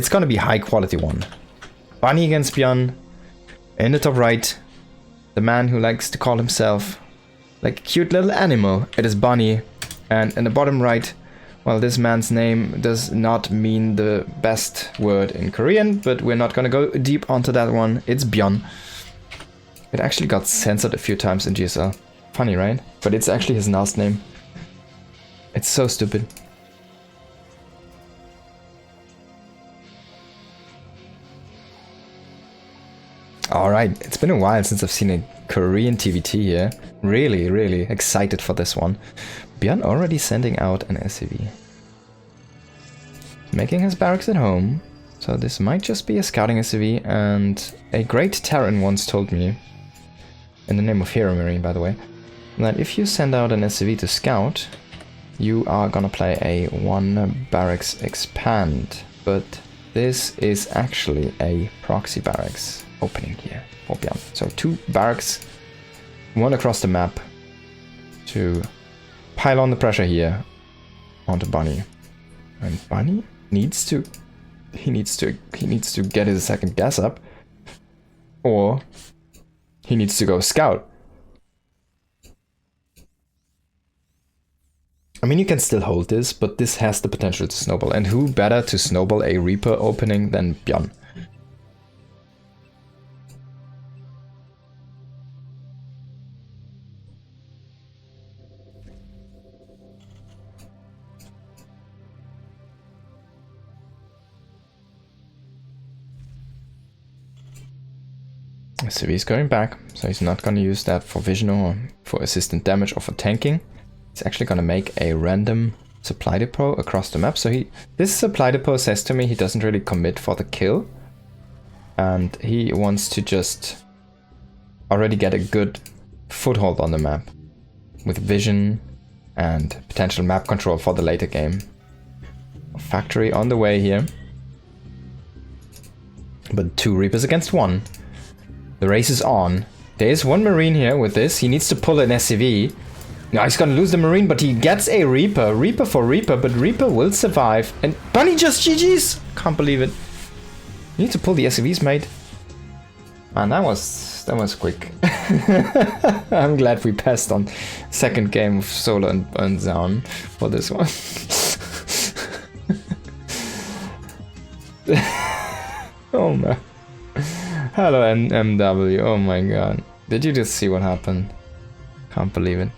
It's gonna be high quality one. Bunny against Byun. In the top right, the man who likes to call himself like a cute little animal. It is Bunny. And in the bottom right, well, this man's name does not mean the best word in Korean, but we're not gonna go deep onto that one. It's Byun. It actually got censored a few times in GSL. Funny, right? But it's actually his last name. It's so stupid. Alright, it's been a while since I've seen a Korean TVT here. Really, really excited for this one. Byun already sending out an SCV. Making his barracks at home. So this might just be a scouting SCV, and a great Terran once told me, in the name of Hero Marine by the way, that if you send out an SCV to scout, you are gonna play a 1 barracks expand. But this is actually a proxy barracks opening here for Byun. So 2 barracks, 1 across the map to pile on the pressure here onto Bunny. And Bunny needs to get his second gas up, or he needs to go scout. I mean, you can still hold this, but this has the potential to snowball. And who better to snowball a Reaper opening than Byun? So he's going back, so he's not going to use that for vision or for assistant damage or for tanking. He's actually going to make a random supply depot across the map. So this supply depot says to me he doesn't really commit for the kill. And he wants to just already get a good foothold on the map with vision and potential map control for the later game. Factory on the way here. But 2 Reapers against 1. The race is on. There is 1 Marine here with this. He needs to pull an SCV. Now he's gonna lose the Marine, but he gets a Reaper. Reaper for Reaper, but Reaper will survive. And Bunny just GG's! Can't believe it. You need to pull the SCVs, mate. Man, that was quick. I'm glad we passed on second game of Solo and Zaun for this one. Oh man. Hello MW, oh my god. Did you just see what happened? Can't believe it.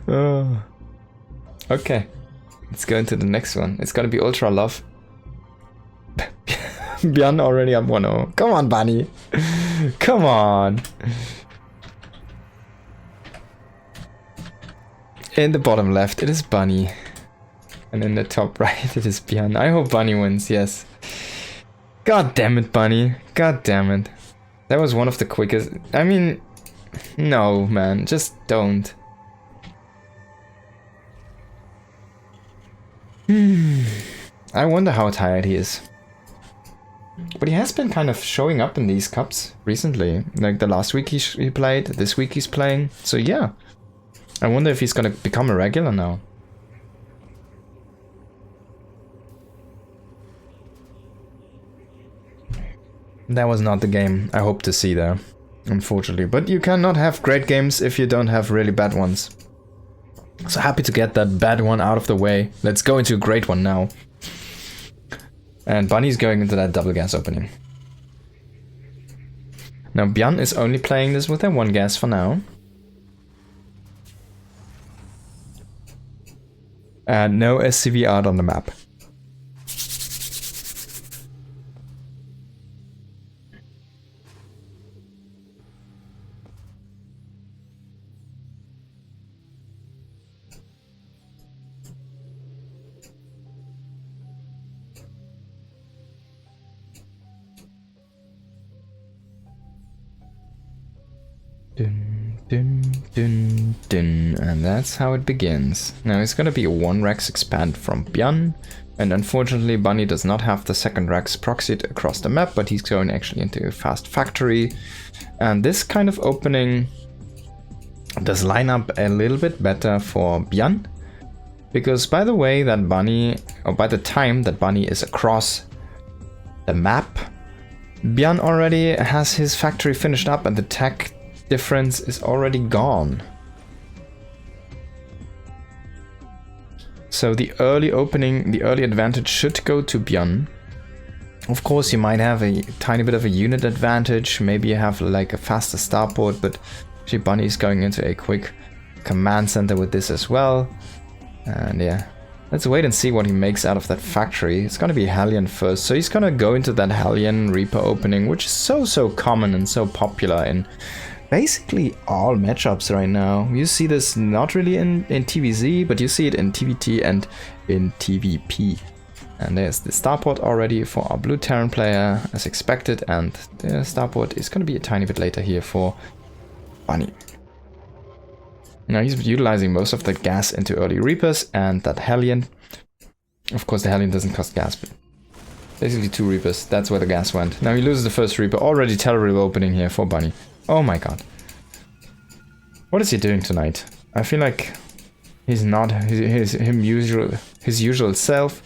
Oh. Okay, let's go into the next one. It's gonna be Ultra Love. Byun already up 1-0. Come on, Bunny. Come on. In the bottom left, it is Bunny. And in the top right, it is Byun. I hope Bunny wins, yes. God damn it, Bunny. God damn it. That was one of the quickest... I mean... No, man. Just don't. I wonder how tired he is. But he has been kind of showing up in these cups recently. Like the last week he played, this week he's playing. So yeah. I wonder if he's gonna become a regular now. That was not the game I hoped to see there, unfortunately. But you cannot have great games if you don't have really bad ones. So happy to get that bad one out of the way. Let's go into a great one now. And Bunny's going into that double gas opening. Now Byun is only playing this with a 1 gas for now. And no SCV art on the map. Dun, dun, dun, dun. And that's how it begins. Now it's gonna be a 1 Rex expand from Byun, And unfortunately, Bunny does not have the second Rex proxied across the map, but he's going actually into a fast factory. And this kind of opening does line up a little bit better for Byun. Because by the way that Bunny, or by the time that Bunny is across the map, Byun already has his factory finished up and the tech difference is already gone. So the early opening, the early advantage should go to Byun. Of course, you might have a tiny bit of a unit advantage. Maybe you have like a faster starport, but actually Bunny is going into a quick command center with this as well. And yeah, let's wait and see what he makes out of that factory. It's gonna be Hellion first, so he's gonna go into that Hellion Reaper opening, which is so common and so popular in basically all matchups right now. You see this not really in TVZ, but you see it in TVT and in TVP. And there's the starport already for our blue Terran player, as expected, and the starport is gonna be a tiny bit later here for Bunny. Now he's utilizing most of the gas into early Reapers and that Hellion. Of course the Hellion doesn't cost gas, but basically 2 Reapers, that's where the gas went. Now he loses the first Reaper, already terrible opening here for Bunny. Oh my god. What is he doing tonight? I feel like he's not his usual self.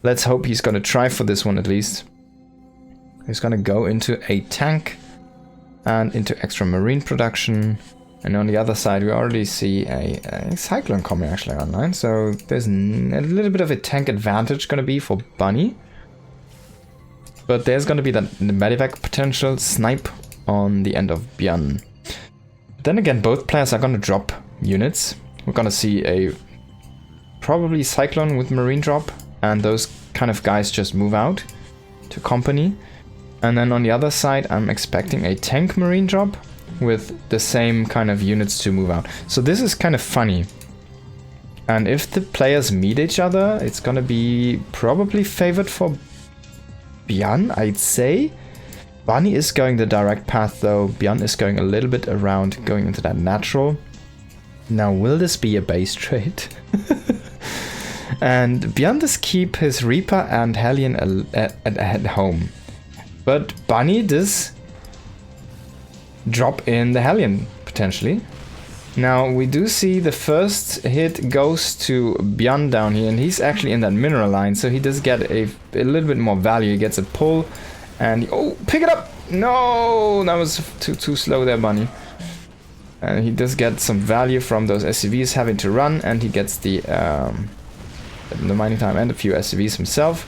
Let's hope he's gonna try for this one at least. He's gonna go into a tank and into extra marine production. And on the other side, we already see a Cyclone coming actually online. So there's a little bit of a tank advantage going to be for Bunny. But there's going to be that Medivac potential snipe on the end of Byun. Then again, both players are going to drop units. We're going to see a probably Cyclone with Marine drop. And those kind of guys just move out to company. And then on the other side, I'm expecting a tank Marine drop with the same kind of units to move out. So this is kind of funny. And if the players meet each other, it's gonna be probably favored for Byun, I'd say. Bunny is going the direct path though. Byun is going a little bit around, going into that natural. Now, will this be a base trade? And Byun does keep his Reaper and Hellion at home. But Bunny does drop in the Hellion, potentially. Now, we do see the first hit goes to Byun down here, and he's actually in that mineral line, so he does get a little bit more value. He gets a pull, and oh, pick it up! No, that was too slow there, Bunny. And he does get some value from those SCVs having to run, and he gets the mining time and a few SCVs himself.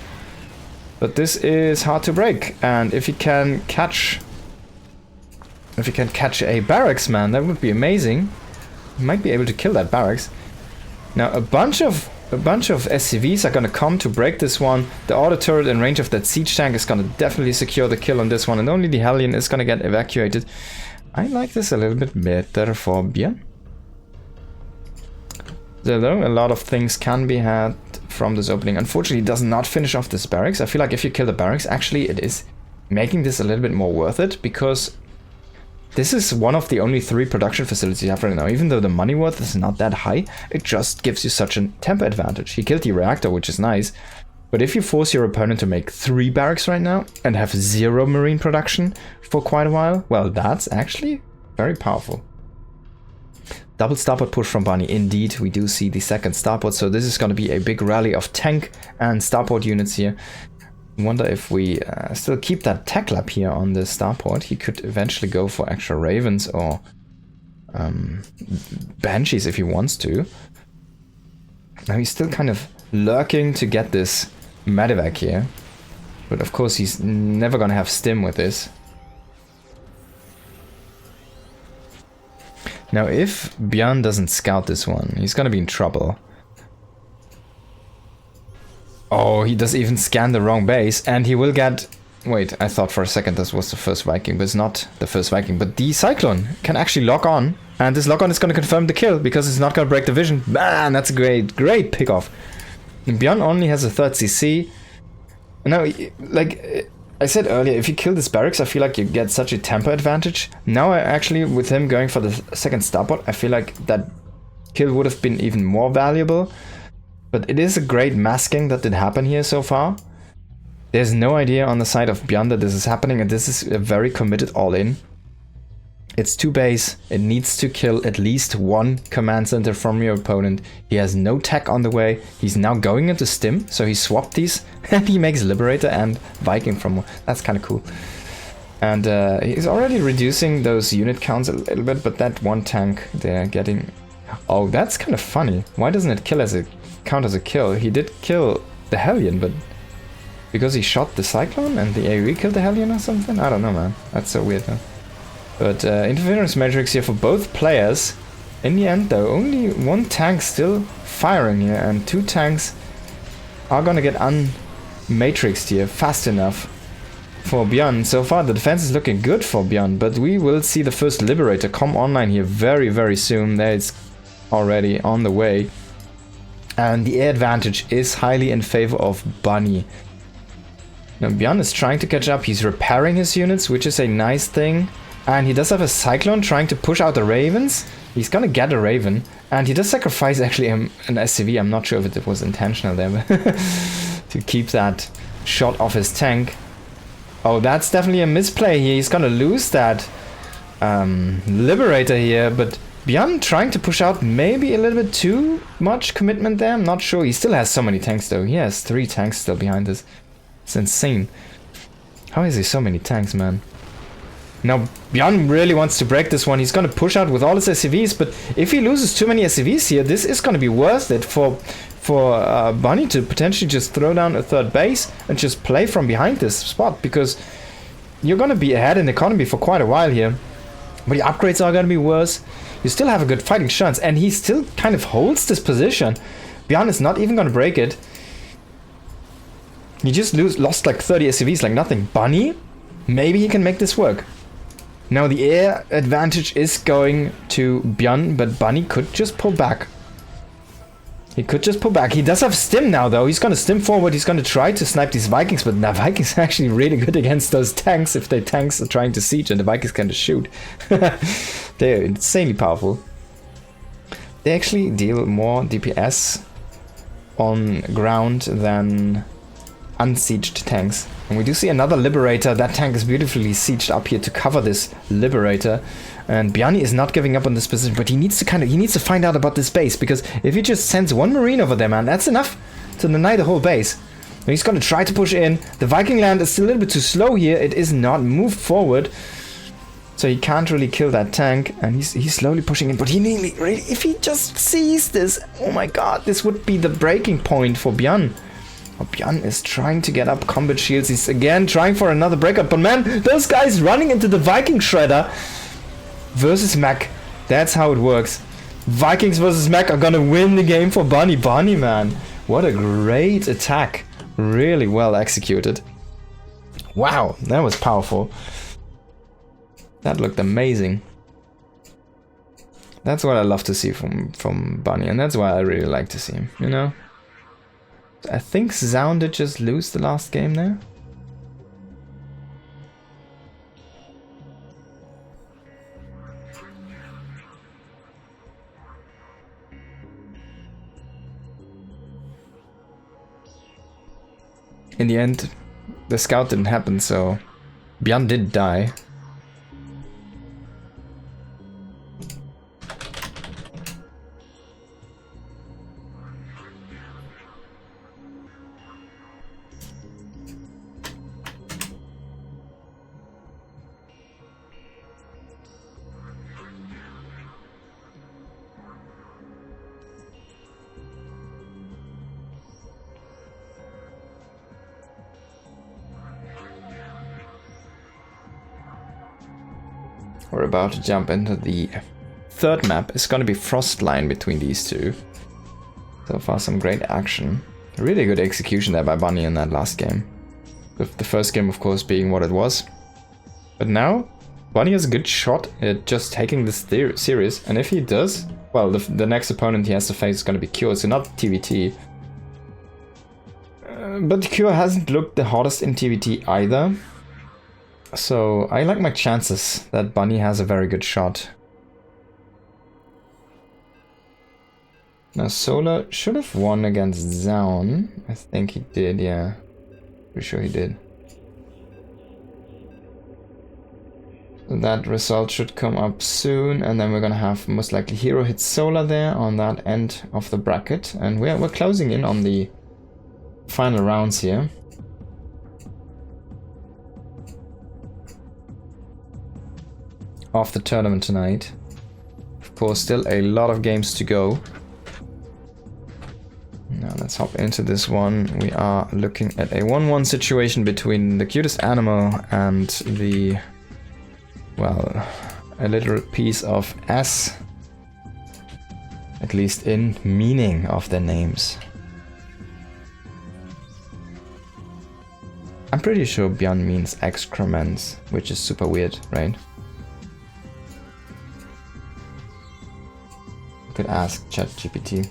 But this is hard to break, and if he can catch a barracks, man, that would be amazing. He might be able to kill that barracks. Now a bunch of SCVs are gonna come to break this one. The auto turret in range of that siege tank is gonna definitely secure the kill on this one, and only the Hellion is gonna get evacuated. I like this a little bit better for Byun. So though a lot of things can be had from this opening. Unfortunately, it does not finish off this barracks. I feel like if you kill the barracks, actually it is making this a little bit more worth it, because this is one of the only 3 production facilities you have right now. Even though the money worth is not that high, it just gives you such a tempo advantage. He killed the reactor, which is nice. But if you force your opponent to make 3 barracks right now and have 0 marine production for quite a while, well, that's actually very powerful. Double starport push from Bunny. Indeed, we do see the second starport. So this is going to be a big rally of tank and starport units here. Wonder if we still keep that tech lab here on the starport. He could eventually go for extra Ravens or Banshees if he wants to. Now he's still kind of lurking to get this Medivac here. But of course he's never gonna have Stim with this. Now if Byun doesn't scout this one, he's gonna be in trouble. Oh, he does even scan the wrong base, and he will get... Wait, I thought for a second this was the first Viking, but it's not the first Viking. But the Cyclone can actually lock on, and this lock on is going to confirm the kill, because it's not going to break the vision. Man, that's a great pick-off. Byun only has a 3rd CC. Now, like I said earlier, if you kill this barracks, I feel like you get such a tempo advantage. Now, actually, with him going for the second starport, I feel like that kill would have been even more valuable. But it is a great masking that did happen here so far. There's no idea on the side of Byun that this is happening, and this is a very committed all-in. It's 2 base, it needs to kill at least 1 command center from your opponent. He has no tech on the way, he's now going into Stim, so he swapped these, and he makes Liberator and Viking from... That's kind of cool. And he's already reducing those unit counts a little bit, but that 1 tank they're getting... Oh, that's kind of funny. Why doesn't it count as a kill? He did kill the Hellion, but... Because he shot the Cyclone and the AoE killed the Hellion or something? I don't know, man. That's so weird, huh? But interference matrix here for both players. In the end, though, only 1 tank still firing here, and 2 tanks are gonna get unmatrixed here fast enough for Byun. So far, the defense is looking good for Byun, but we will see the first Liberator come online here very, very soon. There it's already on the way. And the air advantage is highly in favor of Bunny. Now, Byun is trying to catch up. He's repairing his units, which is a nice thing. And he does have a Cyclone trying to push out the Ravens. He's gonna get a Raven. And he does sacrifice actually an SCV. I'm not sure if it was intentional there, but to keep that shot off his tank. Oh, that's definitely a misplay here. He's gonna lose that Liberator here. But Byun trying to push out maybe a little bit too much commitment there. I'm not sure. He still has so many tanks though. He has 3 tanks still behind us. It's insane. How is he so many tanks, man? Now, Byun really wants to break this one. He's going to push out with all his SCVs, but if he loses too many SCVs here, this is going to be worth it for Bunny to potentially just throw down a 3rd base and just play from behind this spot, because you're going to be ahead in economy for quite a while here. But your upgrades are going to be worse. You still have a good fighting chance, and he still kind of holds this position. Byun is not even going to break it. He just lost like 30 SCVs like nothing. Bunny, maybe he can make this work. Now the air advantage is going to Byun, but Bunny could just pull back. He could just pull back. He does have Stim now though. He's gonna Stim forward. He's gonna try to snipe these Vikings, but now Vikings are actually really good against those tanks if the tanks are trying to siege and the Vikings can just shoot. They're insanely powerful. They actually deal more DPS on ground than unsieged tanks. And we do see another Liberator. That tank is beautifully sieged up here to cover this Liberator. And Byun is not giving up on this position, but he needs to find out about this base, because if he just sends 1 Marine over there, man, that's enough to deny the whole base. And he's gonna try to push in. The Viking land is still a little bit too slow here. It is not moved forward. So he can't really kill that tank, and he's slowly pushing in, but he really, if he just sees this, oh my god, this would be the breaking point for Byun. Oh, Byun is trying to get up combat shields. He's again trying for another breakout. But man, those guys running into the Viking Shredder versus Mac. That's how it works. Vikings versus Mac are gonna win the game for Bunny. Bunny, man. What a great attack. Really well executed. Wow, that was powerful. That looked amazing. That's what I love to see from Bunny. And that's why I really like to see him, you know? I think Zaun did just lose the last game there. In the end, the scout didn't happen, so Byun did die. We're about to jump into the 3rd map. It's gonna be Frostline between these two. So far some great action. Really good execution there by Bunny in that last game. With the first game of course being what it was. But now, Bunny has a good shot at just taking this series. And if he does, well, the next opponent he has to face is gonna be Cure, so not TVT. But Cure hasn't looked the hottest in TVT either. So I like my chances that Bunny has a very good shot. Now Solar should have won against Zaun. I think he did, yeah. Pretty sure he did. So that result should come up soon, and then we're gonna have most likely Hero hit Solar there on that end of the bracket. And we're closing in on the final rounds here. Of the tournament tonight. Of course, still a lot of games to go. Now let's hop into this one. We are looking at a 1-1 situation between the cutest animal and the, well, a little piece of S. At least in meaning of their names. I'm pretty sure Byun means excrements, which is super weird, right? Could ask ChatGPT.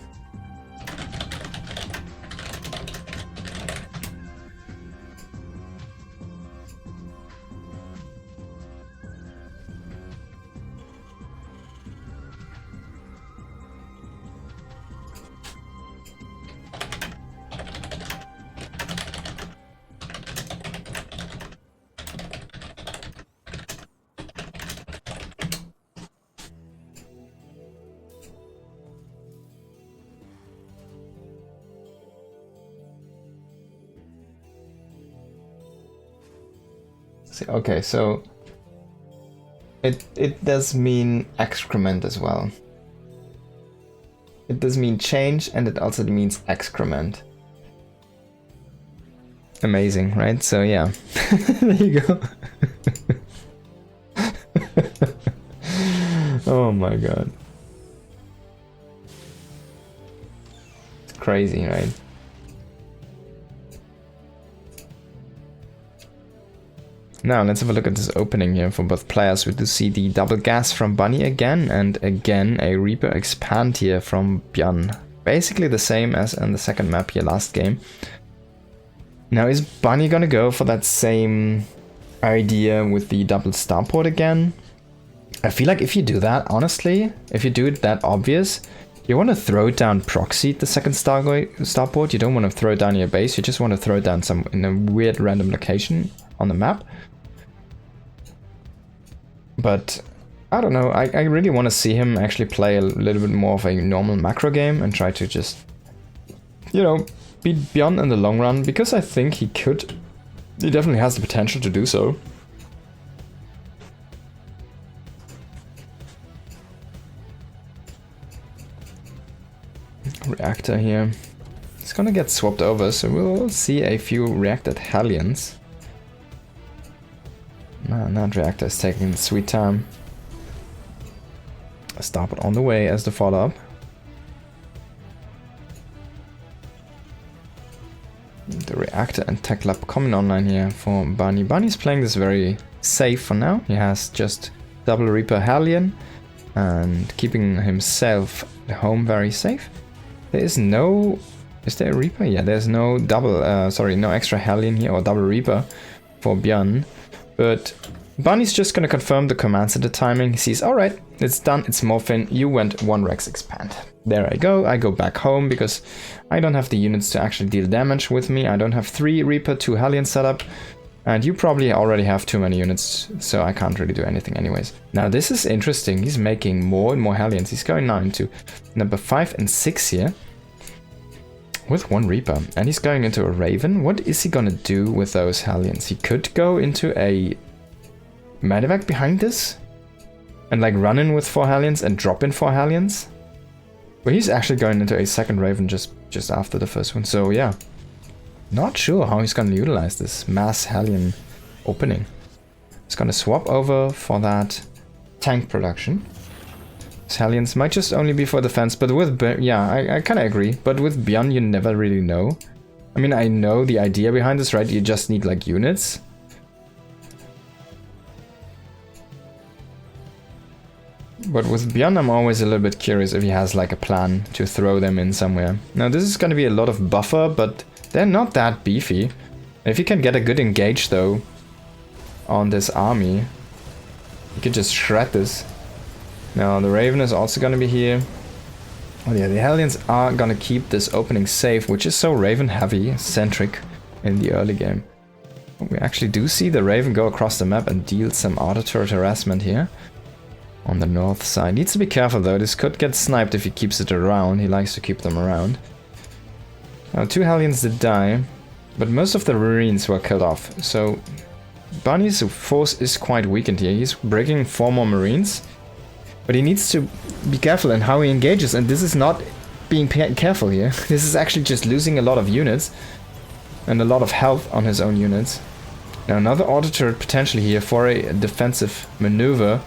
Okay, so it does mean excrement as well. It does mean change, and it also means excrement. Amazing, right? So yeah, there you go. Oh my god. It's crazy, right? Now let's have a look at this opening here for both players. We do see the double gas from Bunny again, and again a Reaper expand here from Byun. Basically the same as in the second map here last game. Now is Bunny gonna go for that same idea with the double starport again? I feel like if you do that, honestly, if you do it that obvious, you want to throw down proxy the second starport. You don't want to throw down your base, you just want to throw down some in a weird random location on the map. But I don't know, I really want to see him actually play a little bit more of a normal macro game and try to just, you know, beat Byun in the long run, because I think he definitely has the potential to do so. Reactor here. It's gonna get swapped over, so we'll see a few reacted Hellions. That reactor is taking the sweet time. A starport on the way as the follow-up. The reactor and tech lab coming online here for Bunny. Bunny's playing this very safe for now. He has just double Reaper Hellion and keeping himself home very safe. There is no... Is there a Reaper? Yeah, there's no double... sorry, no extra Hellion here or double Reaper for Byun. But Bunny's just gonna confirm the commands at the timing. He sees, alright, it's done, it's morphin, you went 1 Rex expand. There I go back home because I don't have the units to actually deal damage with me. I don't have 3 Reaper, 2 Hellion setup. And you probably already have too many units, so I can't really do anything anyways. Now this is interesting, he's making more and more Hellions. He's going now into number 5 and 6 here. With 1 Reaper, and he's going into a Raven. What is he gonna do with those Hellions? He could go into a Medivac behind this and like run in with 4 Hellions and drop in 4 Hellions. But he's actually going into a second Raven just after the first one, so yeah. Not sure how he's gonna utilize this mass Hellion opening. He's gonna swap over for that tank production. Hellions might just only be for defense, but with... yeah, I kind of agree. But with Byun, you never really know. I mean, I know the idea behind this, right? You just need, like, units. But with Byun, I'm always a little bit curious if he has, like, a plan to throw them in somewhere. Now, this is going to be a lot of buffer, but they're not that beefy. If you can get a good engage, though, on this army, you could just shred this. Now the Raven is also gonna be here. Well, yeah, the Hellions are gonna keep this opening safe, which is so Raven heavy, centric in the early game. We actually do see the Raven go across the map and deal some auto turret harassment here. On the north side. Needs to be careful though, this could get sniped if he keeps it around. He likes to keep them around. Now, 2 Hellions did die, but most of the Marines were killed off. So Bunny's force is quite weakened here. He's breaking 4 more Marines. But he needs to be careful in how he engages, and this is not being careful here. This is actually just losing a lot of units and a lot of health on his own units. Now another auto turret potentially here for a defensive maneuver.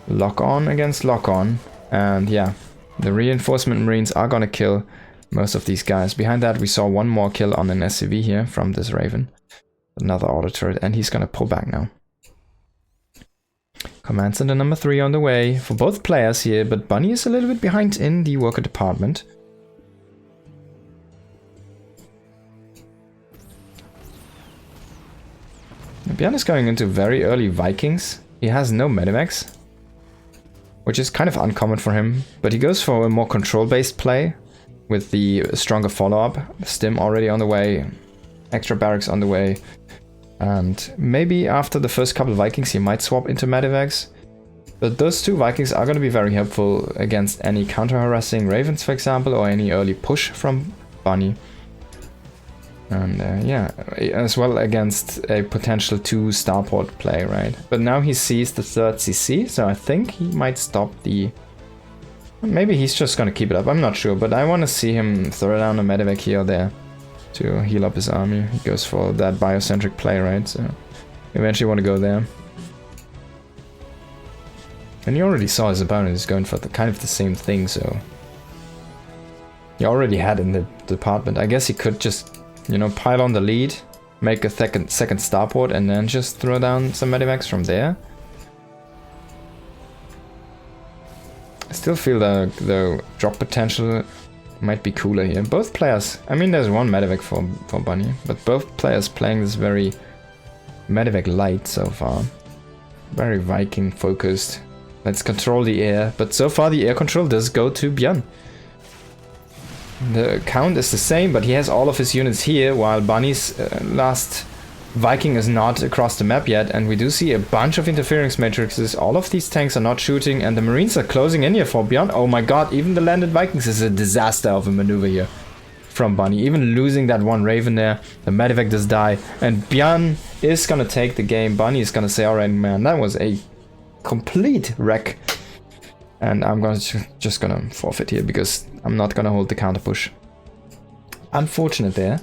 Lock on against lock on, and yeah, the reinforcement Marines are gonna kill most of these guys. Behind that we saw one more kill on an SCV here from this Raven. Another auto turret, and he's gonna pull back now. Command Center number 3 on the way for both players here, but Bunny is a little bit behind in the worker department. Byun is going into very early Vikings. He has no medivacs, which is kind of uncommon for him, but he goes for a more control-based play with the stronger follow-up. Stim already on the way, extra barracks on the way, and maybe after the first couple of Vikings he might swap into medivacs. But those 2 Vikings are going to be very helpful against any counter-harassing Ravens, for example, or any early push from Bunny. And yeah, as well against a potential 2 starport play, right? But now he sees the 3rd CC, so I think he might stop the... Maybe he's just gonna keep it up, I'm not sure, but I want to see him throw down a medevac here or there to heal up his army. He goes for that biocentric play, right? So eventually want to go there. And you already saw his opponent is going for the kind of the same thing, so... He already had in the department. I guess he could just, you know, pile on the lead, make a second starport, and then just throw down some medivacs from there. I still feel the drop potential might be cooler here. Both players, I mean, there's one medevac for Bunny, but both players playing this very medevac light so far. Very Viking focused. Let's control the air, but so far the air control does go to Byun. The count is the same, but he has all of his units here, while Bunny's last Viking is not across the map yet, and we do see a bunch of interference matrices. All of these tanks are not shooting, and the Marines are closing in here for Byun. Oh my god, even the landed Vikings is a disaster of a maneuver here from Bunny. Even losing that one Raven there, the medevac does die, and Byun is gonna take the game. Bunny is gonna say, alright man, that was a complete wreck. And I'm just gonna forfeit here because I'm not gonna hold the counter push. Unfortunate there.